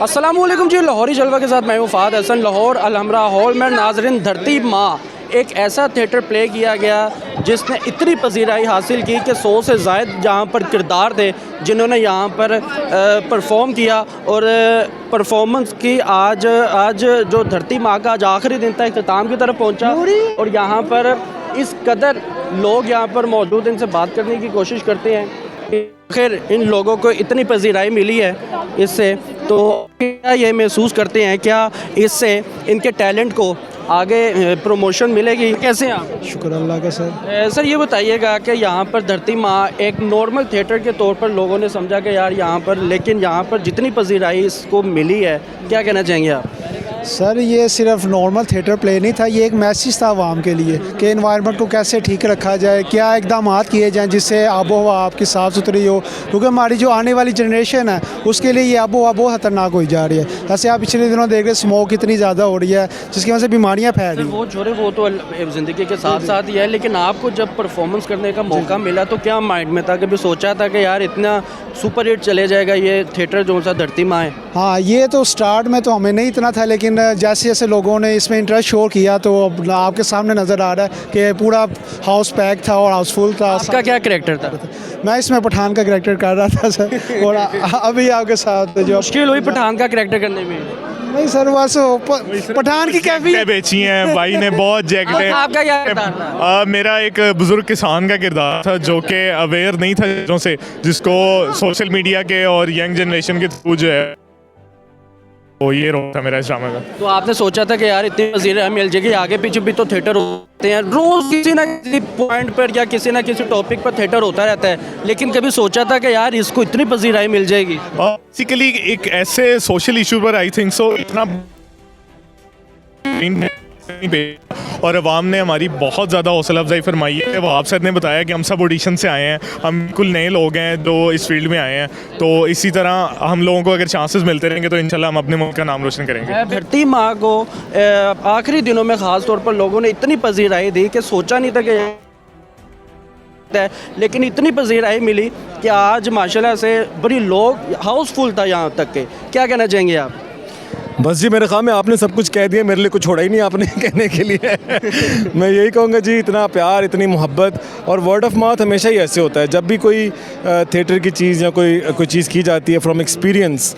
अस्सलामुअलैकुम जी, लाहौरी जलवा के साथ मैं हूँ फ़ाद हसन। लाहौर अलहमरा हॉल में नाज़रीन धरती माँ एक ऐसा थिएटर प्ले किया गया जिसने इतनी पजीराई हासिल की कि 100 से ज़ायद जहाँ पर किरदार थे जिन्होंने यहाँ पर परफॉर्म किया। और परफॉर्मेंस की आज जो धरती माँ का आज आखिरी दिन था, इख्तिताम की तरफ पहुँचा। और यहाँ पर इस कदर लोग यहाँ पर मौजूद, इनसे बात करने की कोशिश करते हैं। खैर इन लोगों को इतनी पजीराई मिली है इससे, तो क्या ये महसूस करते हैं क्या इससे इनके टैलेंट को आगे प्रमोशन मिलेगी? कैसे हैं आप? शुक्र अल्लाह का सर। सर ये बताइएगा कि यहाँ पर धरती माँ एक नॉर्मल थिएटर के तौर पर लोगों ने समझा कि यार यहाँ पर, लेकिन यहाँ पर जितनी पजीराई इसको मिली है, क्या कहना चाहेंगे आप? सर ये सिर्फ नॉर्मल थिएटर प्ले नहीं था, ये एक मैसेज था आवाम के लिए कि एनवायरनमेंट को कैसे ठीक रखा जाए, क्या इकदाम किए जाएँ जिससे आबो हवा आपकी साफ़ सुथरी हो, क्योंकि हमारी जो आने वाली जनरेशन है उसके लिए ये आबो हवा बहुत ख़तरनाक हो जा रही है। ऐसे आप पिछले दिनों देख रहे स्मोक इतनी ज़्यादा हो रही है जिसकी वजह से बीमारियाँ फैल रही हैं। वो छोड़े, वो तो ज़िंदगी के साथ साथ ही है, लेकिन आपको जब परफॉर्मेंस करने का मौका मिला तो क्या माइंड में था? कभी सोचा था कि यार इतना सुपर हिट चले जाएगा ये थिएटर जो सा धरती माँ है? हाँ, ये तो स्टार्ट में तो हमें नहीं इतना था, लेकिन जैसे जैसे लोगों ने इसमें इंटरेस्ट शो किया तो आपके सामने नज़र आ रहा है कि पूरा हाउस पैक था और हाउसफुल था। आपका क्या करैक्टर था? मैं इसमें पठान का करैक्टर कर रहा था सर। और अभी आपके साथ जो मुश्किल हुई पठान का करैक्टर करने में? नहीं सर, बस पठान की कैफियत बेची हैं भाई ने, बहुत जैकेटें। आपका क्या किरदार था? मेरा एक बुजुर्ग किसान का किरदार था जो कि अवेयर नहीं था चीज़ों से, जिसको सोशल मीडिया के और यंग जनरेशन के थ्रू जो है वो ये रोल था मेरा इस ड्रामा का। तो आपने सोचा था कि यार इतनी पजीराई मिल जाएगी, आगे पीछे भी तो थिएटर होते हैं, रोज़ किसी ना किसी पॉइंट पर या किसी ना किसी टॉपिक पर थिएटर होता रहता है, लेकिन कभी सोचा था कि यार इसको इतनी पजीराई मिल जाएगी? बेसिकली एक ऐसे सोशल इशू पर आई थिंक सो इतना और अवाम ने हमारी बहुत ज़्यादा हौसला अफजाई फरमाई है। वहाब सर ने बताया कि हम सब ऑडिशन से आए हैं, हम बिल्कुल नए लोग हैं जो इस फील्ड में आए हैं, तो इसी तरह हम लोगों को अगर चांसेस मिलते रहेंगे तो इंशाल्लाह हम अपने मुल्क का नाम रोशन करेंगे। धरती माँ को आखिरी दिनों में ख़ास तौर पर लोगों ने इतनी पजीराई दी कि सोचा नहीं था कि, लेकिन इतनी पजीराई मिली कि आज माशाल्लाह से बड़ी लोग हाउसफुल था यहाँ तक के। क्या कहना चाहेंगे आप? बस जी, मेरे ख्याल में आपने सब कुछ कह दिया, मेरे लिए कुछ छोड़ा ही नहीं आपने कहने के लिए। मैं यही कहूँगा जी, इतना प्यार, इतनी मोहब्बत और वर्ड ऑफ माउथ हमेशा ही ऐसे होता है। जब भी कोई थिएटर की चीज़ या कोई चीज़ की जाती है फ्रॉम एक्सपीरियंस,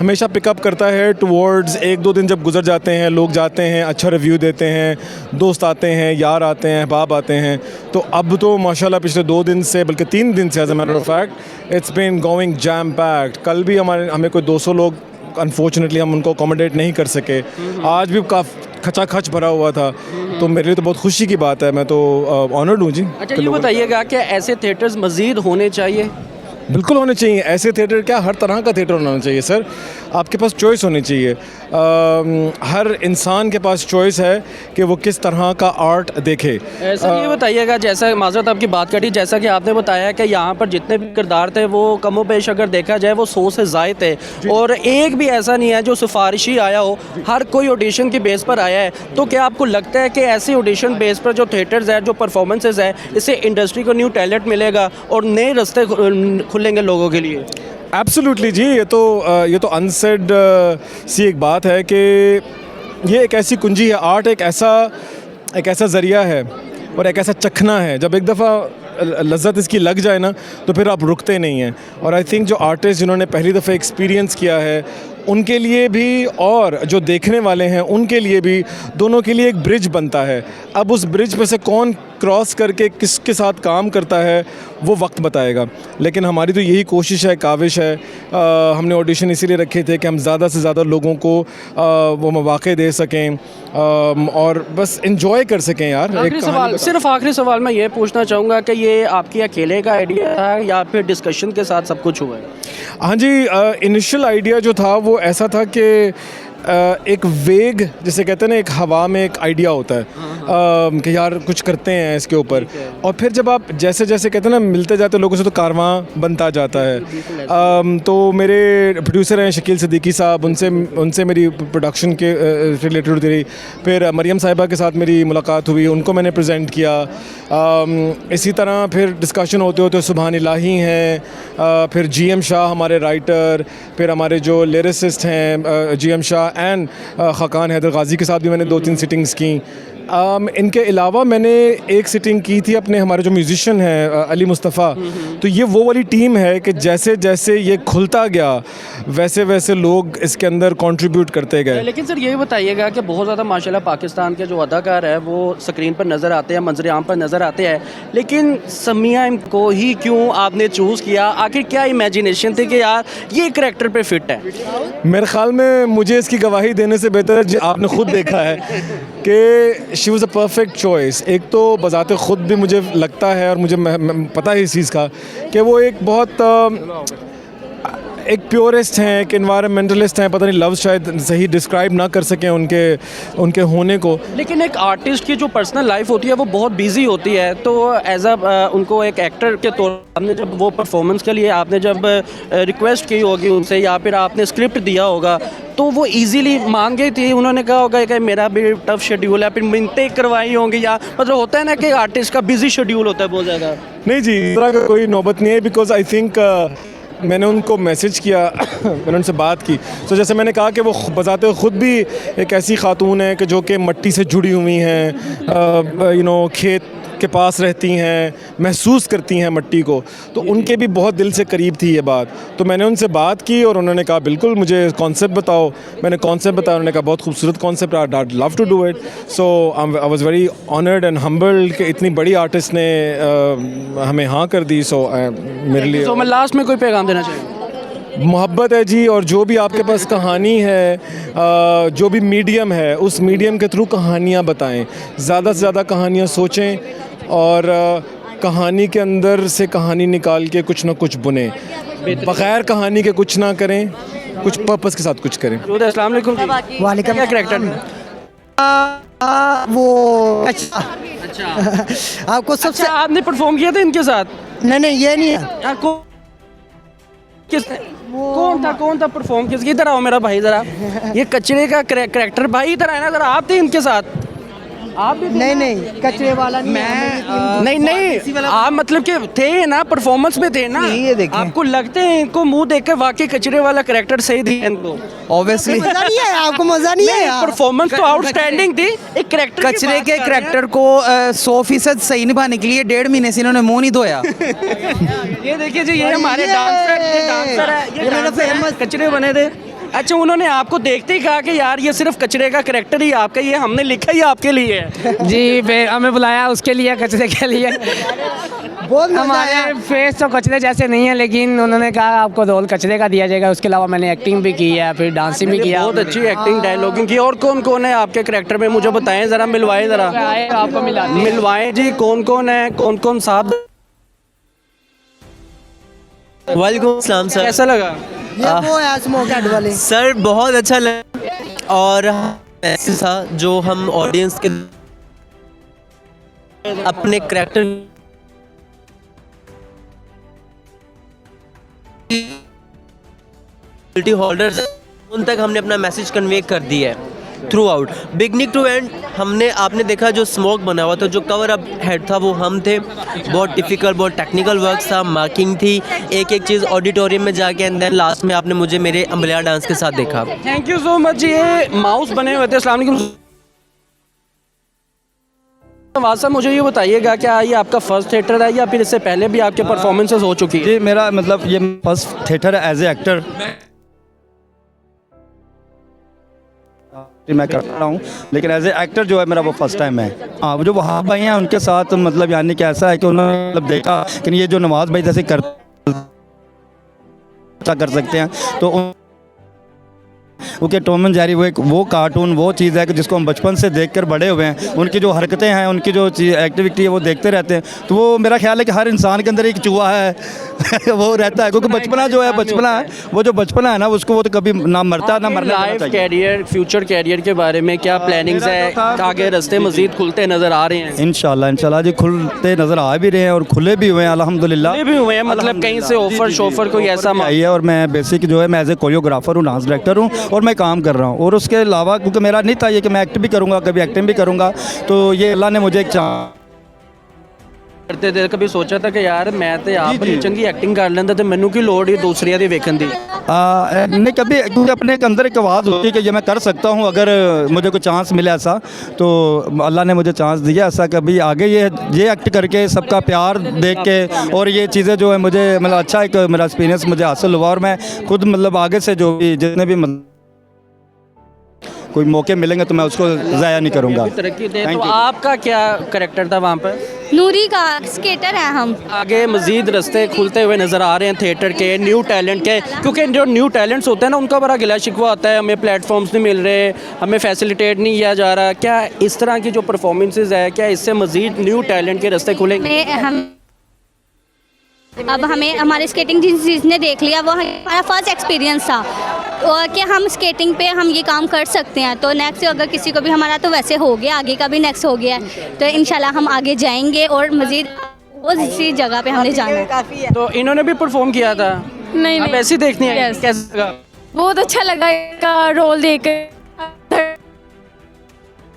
हमेशा पिकअप करता है टुवर्ड्स। 1-2 दिन जब गुजर जाते हैं, लोग जाते हैं, अच्छा रिव्यू देते हैं, दोस्त आते हैं, यार आते हैं, अहबाब आते हैं, तो अब तो माशाल्लाह पिछले 2 दिन से, बल्कि 3 दिन से as a matter of fact it's been going jam packed. कल भी हमें कोई 200 लोग अनफॉर्चुनेटली हम उनको अकोमोडेट नहीं कर सके। आज भी काफ़ी खचाखच भरा हुआ था, तो मेरे लिए तो बहुत खुशी की बात है। मैं तो ऑनर्ड हूँ जी। अच्छा ये बताइएगा कि ऐसे थिएटर्स मज़ीद होने चाहिए? बिल्कुल होने चाहिए ऐसे थिएटर, क्या हर तरह का थिएटर होना चाहिए सर। आपके पास चॉइस होनी चाहिए, हर इंसान के पास चॉइस है कि वो किस तरह का आर्ट देखे। सर ये बताइएगा, जैसा माज़रत आपकी बात करी, जैसा कि आपने बताया कि यहाँ पर जितने भी किरदार थे वो कमो पेश अगर देखा जाए वो 100 से ज़ायद थे, और एक भी ऐसा नहीं है जो सिफारिशी आया हो, हर कोई ऑडिशन की बेस पर आया है। तो क्या आपको लगता है कि ऐसे ऑडिशन बेस पर जो थिएटर्स है, जो परफॉर्मेंसेज है, इससे इंडस्ट्री को न्यू टैलेंट मिलेगा और नए रास्ते खुलेंगे लोगों के लिए? एब्सोल्युटली जी, ये तो अनसेड सी एक बात है कि ये एक ऐसी कुंजी है। आर्ट एक ऐसा ज़रिया है और एक ऐसा चखना है, जब एक दफ़ा लज्जत इसकी लग जाए ना तो फिर आप रुकते नहीं हैं। और आई थिंक जो आर्टिस्ट जिन्होंने पहली दफ़ा एक्सपीरियंस किया है उनके लिए भी और जो देखने वाले हैं उनके लिए भी, दोनों के लिए एक ब्रिज बनता है। अब उस ब्रिज पे से कौन क्रॉस करके किसके साथ काम करता है वो वक्त बताएगा, लेकिन हमारी तो यही कोशिश है, काविश है। हमने ऑडिशन इसीलिए रखे थे कि हम ज़्यादा से ज़्यादा लोगों को वो मौक़े दे सकें और बस इंजॉय कर सकें यार। सिर्फ आखिरी सवाल मैं ये पूछना चाहूँगा कि ये आपकी अकेले का आइडिया था या फिर डिस्कशन के साथ सब कुछ हुआ है? हाँ जी, इनिशियल आइडिया जो था वो ऐसा था कि एक वेग, जिसे कहते हैं ना, एक हवा में एक आइडिया होता है, कि यार कुछ करते हैं इसके ऊपर। और फिर जब आप जैसे जैसे कहते हैं ना मिलते जाते लोगों से तो कारवां बनता जाता है। तो मेरे प्रोड्यूसर हैं शकील सिद्दीकी साहब, उनसे मेरी प्रोडक्शन के रिलेटेड होती रही। फिर मरियम साहिबा के साथ मेरी मुलाकात हुई, उनको मैंने प्रेजेंट किया। इसी तरह फिर डिस्कशन होते होते सुभान इलाही हैं, फिर GM शाह हमारे राइटर, फिर हमारे जो लिरिसिस्ट हैं GM शाह एंड ख़ाकान हैदर गाज़ी के साथ भी मैंने 2-3 सिटिंग्स की। इनके अलावा मैंने एक सिटिंग की थी अपने हमारे जो म्यूजिशियन हैं अली मुस्तफ़ा। तो ये वो वाली टीम है कि जैसे जैसे ये खुलता गया वैसे वैसे लोग इसके अंदर कंट्रीब्यूट करते गए। लेकिन सर ये बताइएगा कि बहुत ज़्यादा माशाल्लाह पाकिस्तान के जो अदाकार है वो स्क्रीन पर नज़र आते हैं, मंजर आम पर नज़र आते हैं, लेकिन समिया को ही क्यों आपने चूज़ किया? आखिर क्या इमेजिनेशन थी कि यार ये करैक्टर पे फिट है? मेरे ख़्याल में मुझे इसकी गवाही देने से बेहतर है आपने ख़ुद देखा है कि she was a perfect choice. एक तो बज़ाते ख़ुद भी मुझे लगता है और मुझे पता है इस चीज़ का कि वो एक बहुत एक प्योरिस्ट हैं, एक इन्वायरमेंटलिस्ट हैं। पता नहीं लफ्ज़ शायद सही डिस्क्राइब ना कर सकें उनके होने को। लेकिन एक आर्टिस्ट की जो पर्सनल लाइफ होती है वो बहुत बिजी होती है, तो एज उनको एक एक्टर के तौर पर आपने जब वो परफॉर्मेंस के लिए आपने जब रिक्वेस्ट की होगी उनसे या फिर आपने स्क्रिप्ट दिया होगा तो वो इजीली मान गई थी? उन्होंने कहा होगा कि मेरा भी टफ शेड्यूल है, फिर मिन्नतें करवाई होंगी, या मतलब होता है ना कि आर्टिस्ट का बिजी शेड्यूल होता है बहुत ज़्यादा? नहीं जी, इस तरह का कोई नौबत नहीं है। बिकॉज आई थिंक मैंने उनको मैसेज किया मैंने उनसे बात की। तो जैसे मैंने कहा कि वो बजाते ख़ुद भी एक ऐसी खातून है कि जो कि मिट्टी से जुड़ी हुई हैं, खेत के पास रहती हैं, महसूस करती हैं मिट्टी को, तो उनके भी बहुत दिल से करीब थी ये बात। तो मैंने उनसे बात की और उन्होंने कहा बिल्कुल मुझे कॉन्सेप्ट बताओ। मैंने कॉन्सेप्ट बताया, उन्होंने कहा बहुत खूबसूरत concept, I love to do it. So I was very honoured and humbled कि इतनी बड़ी आर्टिस्ट ने हमें हाँ कर दी। सो मेरे लिए तो मैं लास्ट में कोई पैगाम देना चाहिए? मोहब्बत है जी, और जो भी आपके पास कहानी है, जो भी मीडियम है, उस मीडियम के थ्रू कहानियाँ बताएं। ज़्यादा से ज़्यादा कहानियाँ सोचें और कहानी के अंदर से कहानी निकाल के कुछ ना कुछ बुने। बग़ैर कहानी के कुछ ना करें, कुछ पर्पस के साथ कुछ करें। अस्सलाम वालेकुम जी। वालेकुम। क्या करैक्टर? वो अच्छा आपको सबसे अच्छा, आपने परफॉर्म किया था इनके साथ? नहीं ये नहीं है। कौन था परफॉर्म किस? इधर आओ मेरा भाई ज़रा। ये कचरे का करैक्टर भाई इधर आए ना ज़रा। आप थे इनके साथ? आप भी नहीं कचरे वाला नहीं है। नहीं आप मतलब कि थे ना, परफॉर्मेंस में थे ना? ये देखिए, आपको लगते हैं इनको मुंह देख कर वाकई कचरे वाला करैक्टर सही थी इनको? ऑब्वियसली मजा नहीं है आपको, मजा नहीं है यार। परफॉर्मेंस तो आउटस्टैंडिंग थी। एक करैक्टर कचरे के करैक्टर को 100% सही निभाने के लिए 1.5 महीने से इन्होंने मुंह नहीं धोया। ये देखिए जी, ये हमारे डांसर है, ये फेमस कचरे बने थे। अच्छा, उन्होंने आपको देखते ही कहा कि यार ये सिर्फ कचरे का करैक्टर ही आपका, ये हमने लिखा ही आपके लिए है? जी, फिर हमें बुलाया उसके लिए, कचरे के लिए। बहुत मजा हमारे आया। फेस तो कचरे जैसे नहीं है, लेकिन उन्होंने कहा आपको रोल कचरे का दिया जाएगा। उसके अलावा मैंने एक्टिंग भी की है, फिर डांसिंग भी किया। बहुत अच्छी एक्टिंग, डायलॉगिंग की। और कौन कौन है आपके करैक्टर में, मुझे बताएं ज़रा, मिलवाएं ज़रा। आए आपको मिलवाएं जी, कौन कौन है, कौन कौन साहब? वालेकुम सलाम सर। कैसा लगा? ये वो है स्मोक हेड वाले। सर बहुत अच्छा लगा, और मैसेज था जो हम ऑडियंस के अपने करैक्टर होल्डर्स उन तक हमने अपना मैसेज कन्वे कर दिया है throughout, beginning to end. हमने आपने देखा जो स्मोक बना हुआ था, जो कवर अप हेड था, वो हम थे। बहुत डिफ़िकल्ट, बहुत टेक्निकल वर्क था, मार्किंग थी, एक एक चीज़ ऑडिटोरियम में जाके, एंड देन लास्ट में आपने मुझे मेरे अम्ब्रेला डांस के साथ देखा। Thank you so much. ये माउस बने हुए थे। अस्सलाम वालेकुम। नवाज साहब, मुझे ये बताइएगा, क्या ये आपका फर्स्ट थिएटर है या फिर इससे पहले भी आपके परफॉर्मेंसेस हो चुकी है? जी, मेरा मतलब ये फर्स्ट थिएटर है एज ए एक्टर मैं कर रहा हूँ, लेकिन एज ए एक्टर जो है मेरा वो फर्स्ट टाइम है। हाँ, वो जो वहाँ भाई हैं उनके साथ मतलब यानी कि ऐसा है कि उन्होंने मतलब देखा कि ये जो नवाज भाई जैसे कर सकते हैं, तो क्योंकि टॉम एंड जेरी वो कार्टून वो चीज़ है कि जिसको हम बचपन से देख कर बड़े हुए हैं, उनकी जो हरकतें हैं, उनकी जो एक्टिविटी है वो देखते रहते हैं। तो वो मेरा ख्याल है कि हर इंसान के अंदर एक चूहा है वो रहता है, क्योंकि बचपना जो है बचपना है, वो जो बचपना है ना उसको वो तो कभी ना मरता ना मरना लाइफ कैरियर फ्यूचर कैरियर के बारे में क्या प्लानिंग्स है? आगे रास्ते मजीद खुलते नज़र आ रहे हैं? इंशाल्लाह जी खुलते नज़र आ भी रहे हैं और खुले भी हुए हैं अल्हम्दुलिल्लाह। खुले भी हुए हैं, मतलब कहीं से ऑफर शोफर कोई ऐसा आई है। और मैं बेसिक जो है मैं एज ए कोरियोग्राफर हूँ, डांस डायरेक्टर हूँ और मैं काम कर रहा हूँ। और उसके अलावा क्योंकि मेरा नहीं था ये कि मैं एक्ट भी करूँगा, कभी एक्टिंग भी करूँगा, तो ये अल्लाह ने मुझे एक चांस करते थे। कभी सोचा था कि यार मैं तो आप बड़ी चंगी एक्टिंग कर लेंदा तो मैनू की लोड़ ही दूसरिया दी वेखन दी? नहीं कभी, क्योंकि अपने के अंदर एक आवाज़ होती है कि ये मैं कर सकता हूँ, अगर मुझे कोई चांस मिले ऐसा, तो अल्लाह ने मुझे चांस दिया ऐसा। कभी आगे ये एक्ट करके सबका प्यार देख के और ये चीज़ें जो है मुझे मतलब अच्छा एक मेरा एक्सपीरियंस मुझे हासिल हुआ। और मैं खुद मतलब आगे से जो भी जितने भी कोई मौके मिलेंगे तो मैं उसको ज़ाया नहीं करूँगा। तरक्की दे। तो आपका क्या करेक्टर था वहाँ पर? नूरी का स्केटर है हम। आगे मजीद रास्ते खुलते हुए नज़र आ रहे हैं थिएटर के, न्यू टैलेंट के, क्योंकि जो न्यू टैलेंट्स होते हैं ना उनका बड़ा गिला शिकवा आता है, हमें प्लेटफॉर्म्स नहीं मिल रहे, हमें फैसिलिटेट नहीं किया जा रहा। क्या इस तरह की जो परफॉर्मेंसेज है, क्या इससे मजीद न्यू टैलेंट के रास्ते खुलेंगे? अब हमें हमारे स्केटिंग चीज़ ने देख लिया, वो हमारा फर्स्ट एक्सपीरियंस था और कि हम स्केटिंग पे हम ये काम कर सकते हैं। तो नेक्स्ट अगर किसी को भी, हमारा तो वैसे हो गया, आगे का भी नेक्स्ट हो गया है, तो इंशाल्लाह हम आगे जाएंगे और मज़ीद उसी जगह पे हमने जाना है। तो इन्होंने भी परफॉर्म किया था? नहीं अब ऐसी देखनी है, कैसा लगा? बहुत अच्छा लगा इनका रोल देख कर,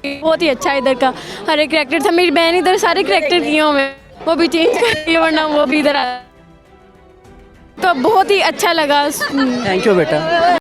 बहुत ही अच्छा इधर का हर एक कैरेक्टर था। मेरी बहन इधर सारे कैरेक्टर किए हुए, वो भी चेंज कर दिए वरना वो भी इधर आ, तो बहुत ही अच्छा लगा। थैंक यू बेटा।